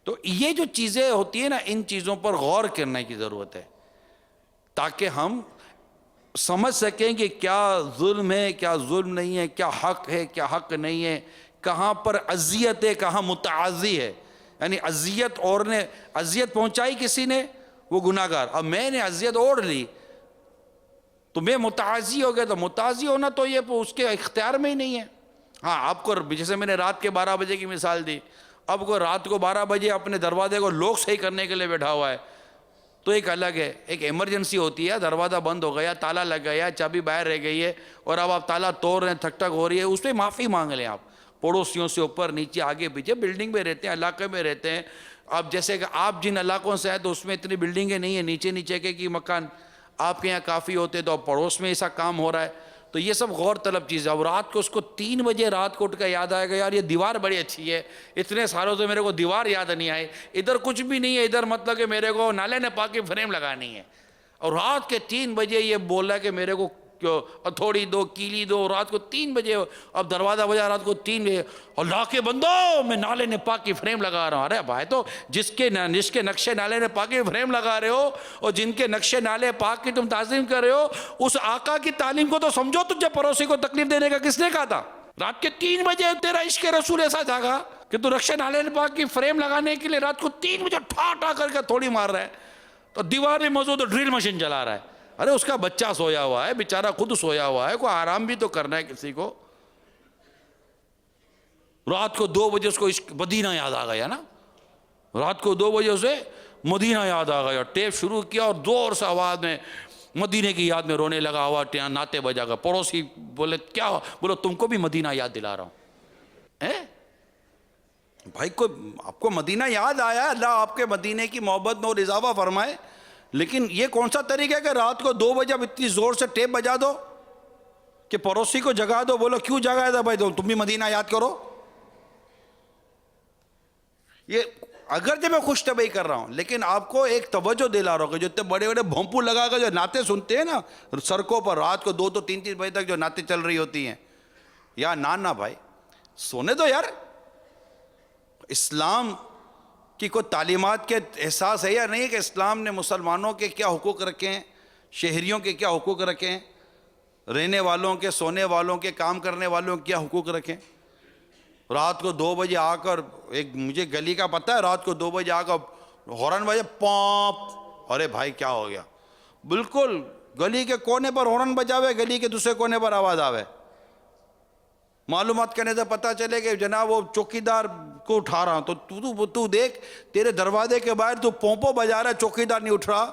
تو یہ جو چیزیں ہوتی ہیں نا، ان چیزوں پر غور کرنے کی ضرورت ہے تاکہ ہم سمجھ سکیں کہ کیا ظلم ہے، کیا ظلم نہیں ہے، کیا حق ہے، کیا حق نہیں ہے، کہاں پر اذیت ہے، کہاں متعازی ہے. یعنی اذیت اور نے اذیت پہنچائی کسی نے، وہ گناہگار. اب میں نے اذیت اوڑھ لی تو میں متعازی ہو گیا. تو متعازی ہونا تو یہ اس کے اختیار میں ہی نہیں ہے. ہاں آپ کو، جیسے میں نے رات کے 12 بجے کی مثال دی، اب کوئی رات کو 12 بجے اپنے دروازے کو لوک صحیح کرنے کے لیے بیٹھا ہوا ہے تو ایک الگ ہے. ایک ایمرجنسی ہوتی ہے، دروازہ بند ہو گیا، تالا لگ گیا، چابی باہر رہ گئی ہے اور اب آپ تالا توڑ رہے ہیں، تھک تھک ہو رہی ہے، اس پہ معافی مانگ لیں. آپ پڑوسیوں سے اوپر نیچے آگے پیچھے، بلڈنگ میں رہتے ہیں، علاقے میں رہتے ہیں. اب جیسے کہ آپ جن علاقوں سے ہیں تو اس میں اتنی بلڈنگیں نہیں ہیں، نیچے نیچے کے مکان آپ کے یہاں کافی ہوتے، تو اب پڑوس میں ایسا کام ہو رہا ہے. تو یہ سب غور طلب چیز ہے. اور رات کو اس کو 3 بجے رات کو اٹھ کے یاد آئے گا، یار یہ دیوار بڑی اچھی ہے، اتنے سالوں سے میرے کو دیوار یاد نہیں آئی، ادھر کچھ بھی نہیں ہے، ادھر مطلب کہ میرے کو نالے نے پاک کی فریم لگانی ہے. اور رات کے 3 بجے یہ بول رہا ہے کہ میرے کو ہتھوڑی دو، کیلی دو. رات کو 3 بجے اب دروازہ بجا، رات کو 3 بجے، اللہ کے بندو میں نالے نے پاک کی فریم لگا رہا ہوں. ارے بھائی، تو جس کے نقشے نالے نے پاک کی فریم لگا رہے ہو اور جن کے نقشے نالے پاک کی تم تعظیم کر رہے ہو، اس آقا کی تعلیم کو تو سمجھو. تجھے پڑوسی کو تکلیف دینے کا کس نے کہا تھا؟ رات کے 3 بجے تیرا عشق رسول ایسا جاگا کہ تو نقشے نالے نے پاک کی فریم لگانے کے لیے رات کو 3 بجے ٹھا ٹھا کر کے تھوڑی مار رہا ہے. تو دیوار میں موجود ڈرل مشین چلا رہا ہے. ارے اس کا بچہ سویا ہوا ہے، بیچارہ خود سویا ہوا ہے، کوئی آرام بھی تو کرنا ہے کسی کو. رات کو 2 بجے اس کو مدینہ یاد آ گیا نا، رات کو 2 بجے اسے مدینہ یاد آ گیا، ٹیپ شروع کیا اور زور سے آواز میں مدینے کی یاد میں رونے لگا ہوا، ناطے بجا گا. پڑوسی بولے کیا؟ بولو تم کو بھی مدینہ یاد دلا رہا ہوں. بھائی آپ کو مدینہ یاد آیا، اللہ آپ کے مدینے کی محبت میں اور اضافہ فرمائے. لیکن یہ کون سا طریقہ ہے کہ رات کو 2 بجے اب اتنی زور سے ٹیپ بجا دو کہ پڑوسی کو جگا دو؟ بولو کیوں جگایا تھا بھائی؟ تم بھی مدینہ یاد کرو. یہ اگرچہ میں خوش طبعی کر رہا ہوں، لیکن آپ کو ایک توجہ دلا رہا ہوں کہ جو اتنے بڑے بڑے بھونپو لگا کر جو نعتیں سنتے ہیں نا سڑکوں پر رات کو 2 3 بجے تک جو نعتیں چل رہی ہوتی ہیں، یا نانا بھائی سونے دو یار. اسلام کی کوئی تعلیمات کے احساس ہے یا نہیں کہ اسلام نے مسلمانوں کے کیا حقوق رکھے ہیں، شہریوں کے کیا حقوق رکھے ہیں، رہنے والوں کے، سونے والوں کے، کام کرنے والوں کے کیا حقوق رکھے ہیں؟ رات کو 2 بجے آ کر، ایک مجھے گلی کا پتہ ہے، رات کو 2 بجے آ کر ہارن بجے پاپ. ارے بھائی کیا ہو گیا؟ بالکل گلی کے کونے پر ہارن بجاوے، گلی کے دوسرے کونے پر آواز آوے. معلومات کرنے سے پتہ چلے کہ جناب وہ چوکیدار کو اٹھا رہا ہوں. تو دیکھ تیرے دروازے کے باہر تو پومپو بجا رہا ہے، چوکیدار نہیں اٹھ رہا.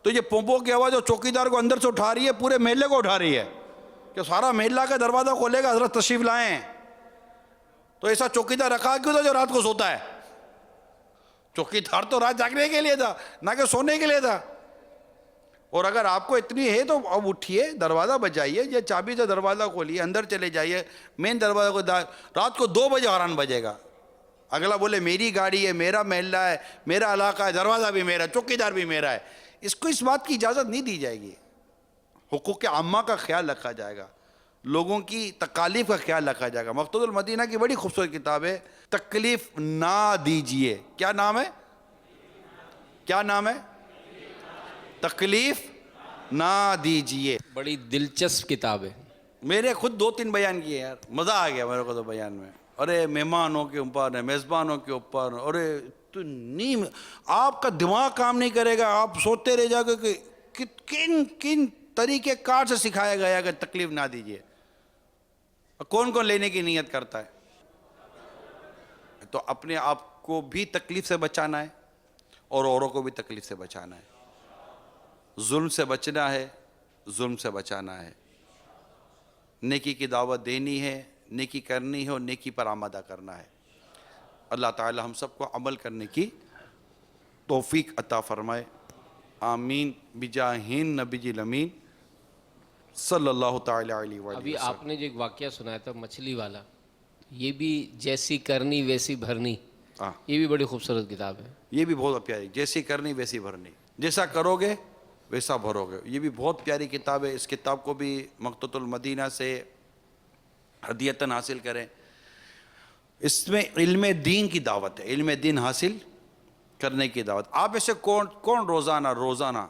تو یہ پومپو کی آواز جو چوکیدار کو اندر سے اٹھا رہی ہے، پورے محلے کو اٹھا رہی ہے کہ سارا محلہ کا دروازہ کھولے گا، حضرت تشریف لائیں. تو ایسا چوکیدار رکھا کیوں تھا جو رات کو سوتا ہے؟ چوکیدار تو رات جاگنے کے لیے تھا، نہ کہ سونے کے لیے تھا. اور اگر آپ کو اتنی ہے تو اب اٹھیے، دروازہ بجائیے، یا چابی سے دروازہ کھولیے، اندر چلے جائیے، مین دروازہ کو. رات کو 2 بجے ہارن بجے گا، اگلا بولے میری گاڑی ہے، میرا محلہ ہے، میرا علاقہ ہے، دروازہ بھی میرا ہے، چوکیدار بھی میرا ہے. اس کو اس بات کی اجازت نہیں دی جائے گی. حقوق عامہ کا خیال رکھا جائے گا، لوگوں کی تکالیف کا خیال رکھا جائے گا. مقصود المدینہ کی بڑی خوبصورت کتاب ہے، تکلیف نہ دیجئے. کیا نام ہے؟ کیا نام ہے؟ تکلیف نہ دیجئے. بڑی دلچسپ کتاب ہے. میں نے خود 2 3 بیان کیے یار، مزہ آ گیا میرے کو تو بیان میں. ارے مہمانوں کے اوپر، میزبانوں کے اوپر، ارے تو نہیں، آپ کا دماغ کام نہیں کرے گا، آپ سوچتے رہ جاؤ گے کہ کن کن طریقے کار سے سکھایا گیا کہ تکلیف نہ دیجئے. کون کون لینے کی نیت کرتا ہے؟ تو اپنے آپ کو بھی تکلیف سے بچانا ہے اور اوروں کو بھی تکلیف سے بچانا ہے. ظلم سے بچنا ہے، ظلم سے بچانا ہے. نیکی کی دعوت دینی ہے، نیکی کرنی ہے اور نیکی پر آمادہ کرنا ہے. اللہ تعالی ہم سب کو عمل کرنے کی توفیق عطا فرمائے. آمین بجاہین نبی الامین صلی اللہ تعالی علیہ وآلہ ابھی وسلم. آپ نے جو ایک واقعہ سنایا تھا مچھلی والا، یہ بھی جیسی کرنی ویسی بھرنی، ہاں یہ بھی بڑی خوبصورت کتاب ہے. یہ بھی بہت پیاری، جیسی کرنی ویسی بھرنی، جیسا کرو گے ویسا بھرو گے. یہ بھی بہت پیاری کتاب ہے. اس کتاب کو بھی مکتبۃ المدینہ سے ہدیتاً حاصل کریں. اس میں علم دین کی دعوت ہے، علم دین حاصل کرنے کی دعوت. آپ ایسے کون روزانہ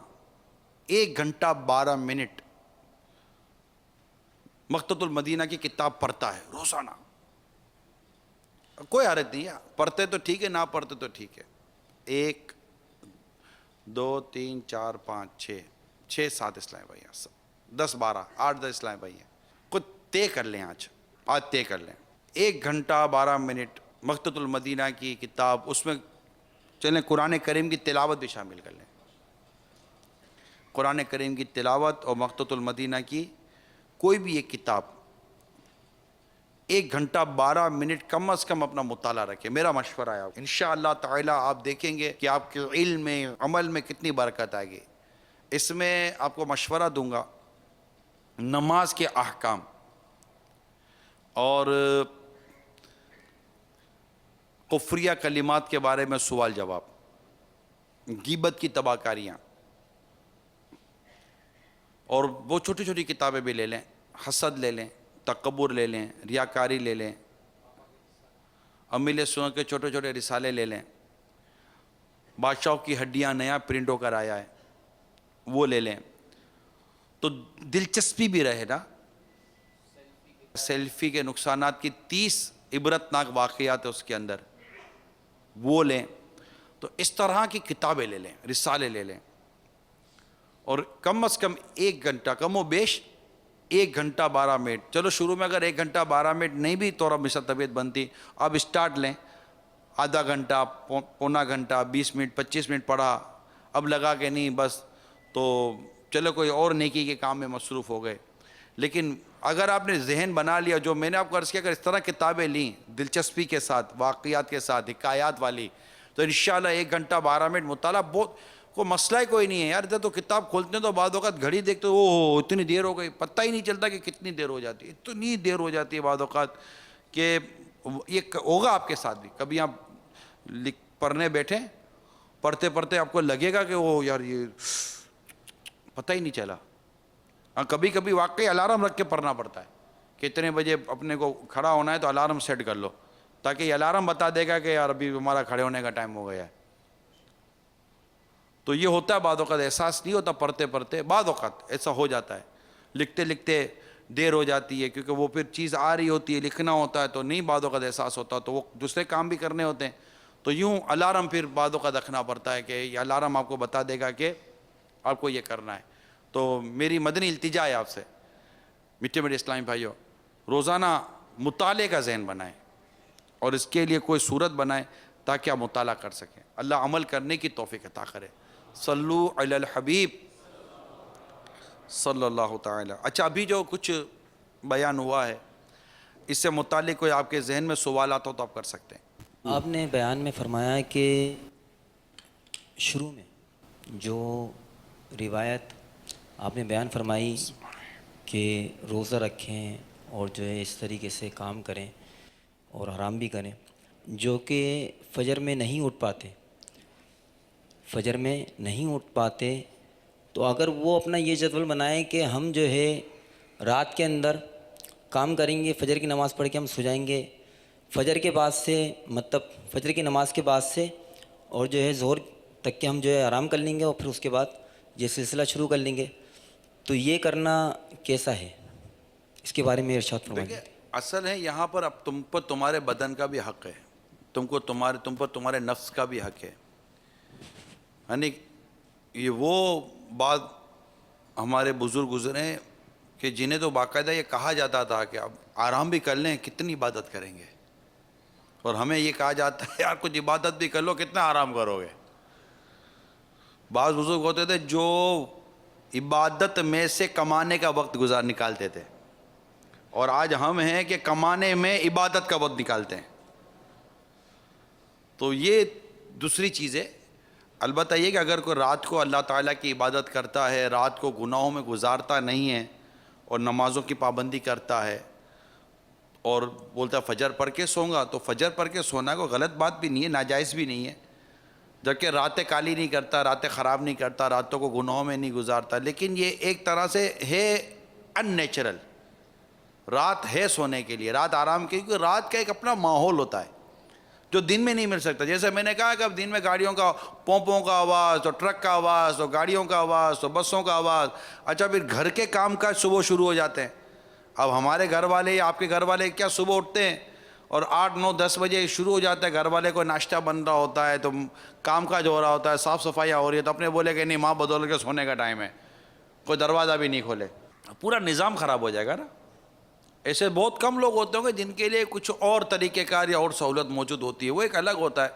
1 گھنٹہ 12 منٹ مکتبۃ المدینہ کی کتاب پڑھتا ہے روزانہ؟ کوئی حرج نہیں ہے، پڑھتے تو ٹھیک ہے، نہ پڑھتے تو ٹھیک ہے. 1 2 3 4 5 6 7 اسلام بھائی ہیں، 10 12 8 10 اسلام بھائی ہیں. کچھ طے کر لیں، آج طے کر لیں 1 گھنٹہ 12 منٹ مکتبۃ المدینہ کی کتاب. اس میں چلیں قرآن کریم کی تلاوت بھی شامل کر لیں. قرآن کریم کی تلاوت اور مکتبۃ المدینہ کی کوئی بھی ایک کتاب 1 گھنٹہ 12 منٹ کم از کم اپنا مطالعہ رکھے. میرا مشورہ ہے، انشاءاللہ تعالی آپ دیکھیں گے کہ آپ کے علم میں، عمل میں کتنی برکت آئے گی. اس میں آپ کو مشورہ دوں گا، نماز کے احکام اور کفریہ کلمات کے بارے میں سوال جواب، غیبت کی تباہ کاریاں، اور وہ چھوٹی چھوٹی کتابیں بھی لے لیں. حسد لے لیں، تکبر لے لیں، ریاکاری لے لیں، امیل سنت کے چھوٹے چھوٹے رسالے لے لیں. بادشاہوں کی ہڈیاں نیا پرنٹ ہو کر آیا ہے، وہ لے لیں. تو دلچسپی بھی رہے نا. سیلفی کے نقصانات کی 30 عبرتناک واقعات ہیں اس کے اندر، وہ لیں. تو اس طرح کی کتابیں لے لیں، رسالے لے لیں. اور کم از کم 1 گھنٹہ، کم و بیش 1 گھنٹہ 12 منٹ. چلو شروع میں اگر 1 گھنٹہ 12 منٹ نہیں بھی تو مثلا طبیعت بنتی، اب اسٹارٹ لیں. آدھا گھنٹہ، پونا گھنٹہ، 20 منٹ 25 منٹ پڑھا. اب لگا کہ نہیں بس، تو چلو کوئی اور نیکی کے کام میں مصروف ہو گئے. لیکن اگر آپ نے ذہن بنا لیا، جو میں نے آپ کو عرض کیا، اگر اس طرح کتابیں لیں دلچسپی کے ساتھ، واقعات کے ساتھ، حکایات والی، تو انشاءاللہ 1 گھنٹہ 12 منٹ مطالعہ بہت، کوئی مسئلہ ہی کوئی نہیں ہے یار. تو کتاب کھولتے ہیں تو بعض اوقات گھڑی دیکھتے او اتنی دیر ہو گئی، پتہ ہی نہیں چلتا کہ کتنی دیر ہو جاتی ہے. اتنی دیر ہو جاتی ہے بعض اوقات کہ یہ ہوگا آپ کے ساتھ بھی. کبھی آپ پڑھنے بیٹھیں، پڑھتے پڑھتے آپ کو لگے گا کہ وہ یار یہ پتہ ہی نہیں چلا. کبھی کبھی واقعی الارم رکھ کے پڑھنا پڑتا ہے کہ اتنے بجے اپنے کو کھڑا ہونا ہے، تو الارم سیٹ کر لو تاکہ یہ الارم بتا دے گا کہ یار ابھی ہمارا کھڑے ہونے کا ٹائم ہو گیا ہے. تو یہ ہوتا ہے بعض اوقات، احساس نہیں ہوتا پڑھتے پڑھتے، بعض اوقات ایسا ہو جاتا ہے. لکھتے لکھتے دیر ہو جاتی ہے کیونکہ وہ پھر چیز آ رہی ہوتی ہے، لکھنا ہوتا ہے تو نہیں بعض اوقات احساس ہوتا، تو وہ دوسرے کام بھی کرنے ہوتے ہیں. تو یوں الارم پھر بعض اوقات رکھنا پڑتا ہے کہ یہ الارم آپ کو بتا دے گا کہ آپ کو یہ کرنا ہے. تو میری مدنی التجا ہے آپ سے، میٹھے میٹھے اسلامی بھائیوں، روزانہ مطالعے کا ذہن بنائیں اور اس کے لیے کوئی صورت بنائیں تاکہ آپ مطالعہ کر سکیں. اللہ عمل کرنے کی توفیق عطا کرے. صلو علی الحبیب صلی اللہ تعالی. اچھا، ابھی جو کچھ بیان ہوا ہے اس سے متعلق کوئی آپ کے ذہن میں سوالات ہو تو آپ کر سکتے ہیں. آپ نے بیان میں فرمایا کہ شروع میں جو روایت آپ نے بیان فرمائی کہ روزہ رکھیں اور جو ہے اس طریقے سے کام کریں اور حرام بھی کریں، جو کہ فجر میں نہیں اٹھ پاتے، تو اگر وہ اپنا یہ جدول بنائیں کہ ہم جو ہے رات کے اندر کام کریں گے، فجر کی نماز پڑھ کے ہم سو جائیں گے، فجر کے بعد سے مطلب فجر کی نماز کے بعد سے اور جو ہے ظہر تک کے ہم جو ہے آرام کر لیں گے اور پھر اس کے بعد یہ سلسلہ شروع کر لیں گے، تو یہ کرنا کیسا ہے؟ اس کے بارے میں ارشاد فرمائیں. دیکھیں، اصل ہے یہاں پر اب تم پر تمہارے بدن کا بھی حق ہے، تم پر تمہارے نفس کا بھی حق ہے. یعنی یہ وہ بات ہمارے بزرگ گزرے کہ جنہیں تو باقاعدہ یہ کہا جاتا تھا کہ اب آرام بھی کر لیں، کتنی عبادت کریں گے، اور ہمیں یہ کہا جاتا ہے یار کچھ عبادت بھی کر لو، کتنا آرام کرو گے. بعض بزرگ ہوتے تھے جو عبادت میں سے کمانے کا وقت نکالتے تھے اور آج ہم ہیں کہ کمانے میں عبادت کا وقت نکالتے ہیں. تو یہ دوسری چیز ہے. البتہ یہ کہ اگر کوئی رات کو اللہ تعالیٰ کی عبادت کرتا ہے, رات کو گناہوں میں گزارتا نہیں ہے اور نمازوں کی پابندی کرتا ہے اور بولتا ہے فجر پڑھ کے سوں گا, تو فجر پڑھ کے سونا کوئی غلط بات بھی نہیں ہے, ناجائز بھی نہیں ہے. جبکہ راتیں کالی نہیں کرتا, راتیں خراب نہیں کرتا, راتوں کو گناہوں میں نہیں گزارتا, لیکن یہ ایک طرح سے ہے ان نیچرل. رات ہے سونے کے لیے, رات آرام کے لیے, کیونکہ رات کا ایک اپنا ماحول ہوتا ہے جو دن میں نہیں مل سکتا. جیسے میں نے کہا کہ اب دن میں گاڑیوں کا پمپوں کا آواز, تو ٹرک کا آواز, تو گاڑیوں کا آواز, تو بسوں کا آواز. اچھا پھر گھر کے کام کاج صبح شروع ہو جاتے ہیں. اب ہمارے گھر والے, آپ کے گھر والے کیا صبح اٹھتے ہیں اور 8, 9, 10 بجے شروع ہو جاتا ہے. گھر والے کو ناشتہ بن رہا ہوتا ہے, تو کام کاج ہو رہا ہوتا ہے, صاف صفائیاں ہو رہی ہے, تو اپنے بولے کہ نہیں ماں بدول کے سونے کا ٹائم ہے, کوئی دروازہ بھی نہیں کھولے. پورا نظام خراب ہو جائے گا نا. ایسے بہت کم لوگ ہوتے ہوں گے جن کے لیے کچھ اور طریقہ کار یا اور سہولت موجود ہوتی ہے, وہ ایک الگ ہوتا ہے.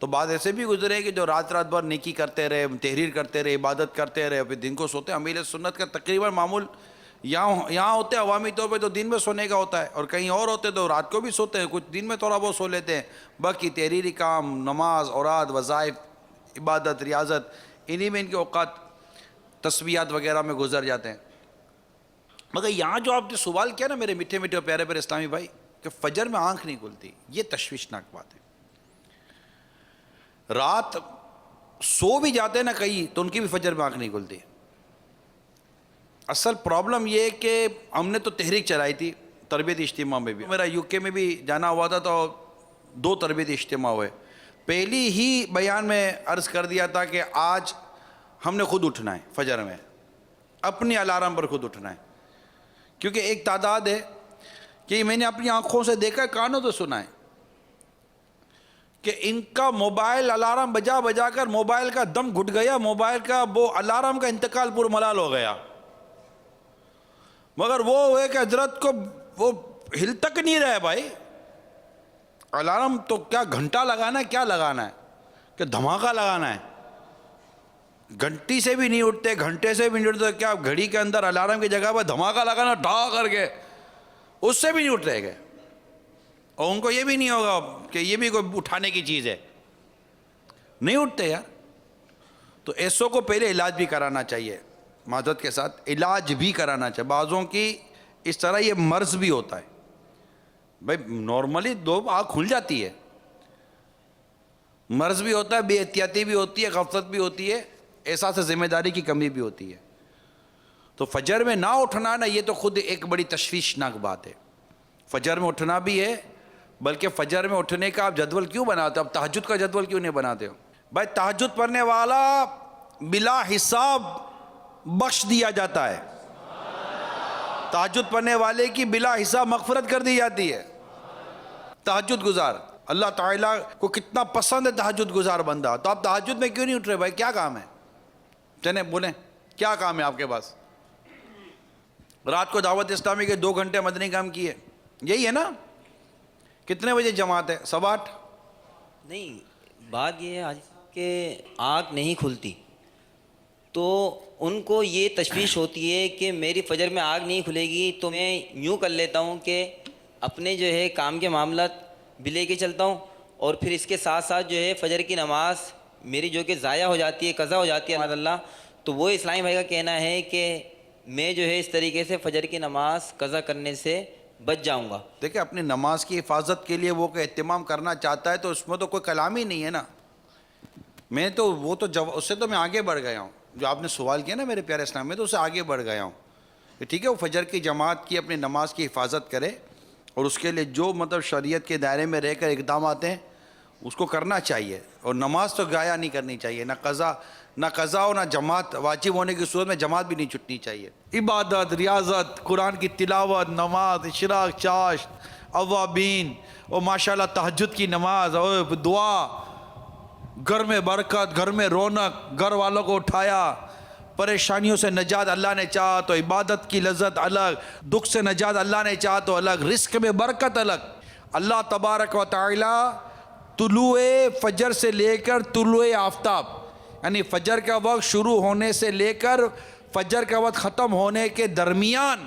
تو بعض ایسے بھی گزرے کہ جو رات بھر نیکی کرتے رہے, تحریر کرتے رہے, عبادت کرتے رہے, پھر دن کو سوتے. امیر سنت کا تقریباً معمول یہاں ہوتے ہیں عوامی طور پہ تو دن میں سونے کا ہوتا ہے, اور کہیں اور ہوتے تو رات کو بھی سوتے ہیں, کچھ دن میں تھوڑا بہت سو لیتے ہیں. باقی تحریری کام, نماز, اوراد, وظائف, عبادت, ریاضت, انہی میں ان کے اوقات تسبیحات وغیرہ میں گزر جاتے ہیں. مگر یہاں جو آپ نے سوال کیا نا میرے میٹھے میٹھے پیارے پیارے اسلامی بھائی, کہ فجر میں آنکھ نہیں کھلتی, یہ تشویشناک بات ہے. رات سو بھی جاتے ہیں نا کئی, تو ان کی بھی فجر میں آنکھ نہیں کھلتی. اصل پرابلم یہ ہے کہ ہم نے تو تحریک چلائی تھی تربیت اجتماع میں بھی. میرا UK میں بھی جانا ہوا تھا, تو 2 تربیت اجتماع ہوئے. پہلی ہی بیان میں عرض کر دیا تھا کہ آج ہم نے خود اٹھنا ہے فجر میں, اپنی الارم پر خود اٹھنا ہے. کیونکہ ایک تعداد ہے کہ میں نے اپنی آنکھوں سے دیکھا, کانوں تو سنا ہے کہ ان کا موبائل الارم بجا بجا کر موبائل کا دم گھٹ گیا, موبائل کا وہ الارم کا انتقال پور ملال ہو گیا. مگر وہ ہے کہ حضرت کو وہ ہل تک نہیں رہے بھائی. الارم تو کیا گھنٹہ لگانا ہے, کیا لگانا ہے, کہ دھماکہ لگانا ہے. گھنٹی سے بھی نہیں اٹھتے, گھنٹے سے بھی نہیں اٹھتے, کیا گھڑی کے اندر الارم کی جگہ پر دھماکہ لگانا ڈھا کر کے, اس سے بھی نہیں اٹھ رہے گے. اور ان کو یہ بھی نہیں ہوگا کہ یہ بھی کوئی اٹھانے کی چیز ہے, نہیں اٹھتے یار. تو ایسوں کو پہلے علاج بھی کرانا چاہیے, معذرت کے ساتھ علاج بھی کرانا چاہیے. بعضوں کی اس طرح یہ مرض بھی ہوتا ہے بھائی, نارملی 2 آنکھ کھل جاتی ہے, مرض بھی ہوتا ہے, بے احتیاطی بھی ہوتی ہے, غفلت بھی ہوتی ہے, احساس ذمہ داری کی کمی بھی ہوتی ہے. تو فجر میں نہ اٹھنا نا, یہ تو خود ایک بڑی تشویشناک بات ہے. فجر میں اٹھنا بھی ہے, بلکہ فجر میں اٹھنے کا آپ جدول کیوں بناتے ہو؟ اب تہجد کا جدول کیوں نہیں بناتے ہو بھائی؟ تہجد پڑھنے والا بلا حساب بخش دیا جاتا ہے, تہجد پڑھنے والے کی بلا حساب مغفرت کر دی جاتی ہے. تہجد گزار, اللہ تعالیٰ کو کتنا پسند ہے تہجد گزار بندہ. تو آپ تہجد میں کیوں نہیں اٹھ رہے بھائی؟ کیا کام ہے؟ چلیں بولیں, کیا کام ہے آپ کے پاس؟ رات کو دعوت اسلامی کے 2 گھنٹے مدنی کام کیے, یہی ہے نا؟ کتنے بجے جماعت ہے؟ 8:15. نہیں, بات یہ ہے آج کہ آنکھ نہیں کھلتی, تو ان کو یہ تشویش ہوتی ہے کہ میری فجر میں آنکھ نہیں کھلے گی, تو میں یوں کر لیتا ہوں کہ اپنے جو ہے کام کے معاملات بھی لے کے چلتا ہوں, اور پھر اس کے ساتھ ساتھ جو ہے فجر کی نماز میری جو کہ ضائع ہو جاتی ہے, قضا ہو جاتی ہے معاذ اللہ. تو وہ اسلامی بھائی کا کہنا ہے کہ میں جو ہے اس طریقے سے فجر کی نماز قضا کرنے سے بچ جاؤں گا. دیکھیں, اپنی نماز کی حفاظت کے لیے وہ کہ اہتمام کرنا چاہتا ہے, تو اس میں تو کوئی کلام ہی نہیں ہے نا. میں تو وہ تو اس سے تو میں آگے بڑھ گیا ہوں. جو آپ نے سوال کیا نا میرے پیارے اسلام میں, تو اس سے آگے بڑھ گیا ہوں کہ ٹھیک ہے, وہ فجر کی جماعت کی اپنی نماز کی حفاظت کرے, اور اس کے لیے جو مطلب شریعت کے دائرے میں رہ کر اقدامات ہیں اس کو کرنا چاہیے. اور نماز تو ضائع نہیں کرنی چاہیے, نہ قضا ہو نہ جماعت واجب ہونے کی صورت میں جماعت بھی نہیں چھٹنی چاہیے. عبادت, ریاضت, قرآن کی تلاوت, نماز, اشراق, چاشت, اوابین, اور ماشاءاللہ تہجد کی نماز, اور دعا, گھر میں برکت, گھر میں رونق, گھر والوں کو اٹھایا, پریشانیوں سے نجات اللہ نے چاہا تو عبادت کی لذت الگ, دکھ سے نجات اللہ نے چاہا تو الگ, رزق میں برکت الگ. اللہ تبارک و تعالی طلوع فجر سے لے کر طلوع آفتاب, یعنی فجر کا وقت شروع ہونے سے لے کر فجر کا وقت ختم ہونے کے درمیان